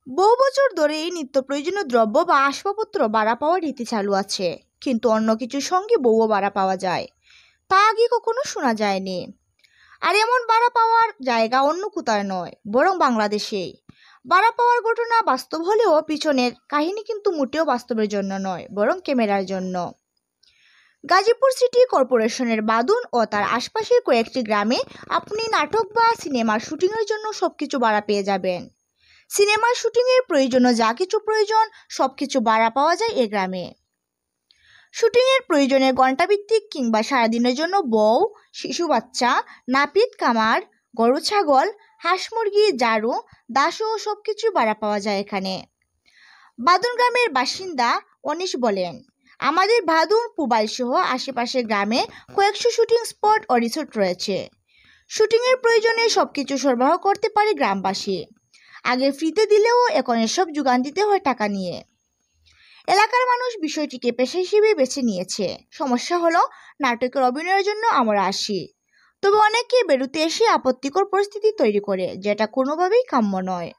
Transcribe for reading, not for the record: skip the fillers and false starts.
বহু বছর ধরে এই নিত্য প্রয়োজনীয় দ্রব্য বা আসবাবপত্র ভাড়া পাওয়ার রীতি চালু আছে, কিন্তু অন্য কিছুর সঙ্গে বউও ভাড়া পাওয়া যায়, তা আগে কখনো শোনা যায়নি। আর এমন ভাড়া পাওয়ার জায়গা অন্য কোথাও নয়, বরং বাংলাদেশেই। ভাড়া পাওয়ার ঘটনা বাস্তব হলেও পিছনের কাহিনী কিন্তু মোটেও বাস্তবের জন্য নয়, বরং ক্যামেরার জন্য। গাজীপুর সিটি কর্পোরেশনের বাদুন ও তার আশপাশের কয়েকটি গ্রামে আপনি নাটক বা সিনেমার শুটিংয়ের জন্য সবকিছু ভাড়া পেয়ে যাবেন। সিনেমার শুটিংয়ের প্রয়োজনীয় যা কিছু প্রয়োজন সবকিছু ভাড়া পাওয়া যায় এ গ্রামে। শুটিংয়ের প্রয়োজনে ঘণ্টাভিত্তিক কিংবা সারাদিনের জন্য বউ, শিশু বাচ্চা, নাপিত কামার, গরু ছাগল, হাঁস মুরগি, ঝাড়ু, দাসও সবকিছু ভাড়া পাওয়া যায় এখানে। বাদুন গ্রামের বাসিন্দা অনিশ বলেন, আমাদের ভাদুন, পুবাইল সহ আশেপাশের গ্রামে কয়েকশো শুটিং স্পট ও রিসোর্ট রয়েছে। শুটিংয়ের প্রয়োজনে সবকিছু সরবরাহ করতে পারে গ্রামবাসী। আগে ফ্রিতে দিলেও এখন এসব যোগান দিতে হয় টাকা নিয়ে। এলাকার মানুষ বিষয়টিকে পেশা হিসেবে বেছে নিয়েছে। সমস্যা হলো, নাটকের অভিনয়ের জন্য আমরা আসি, তবে অনেকে বেরোতে এসে আপত্তিকর পরিস্থিতি তৈরি করে, যেটা কোনোভাবেই কাম্য নয়।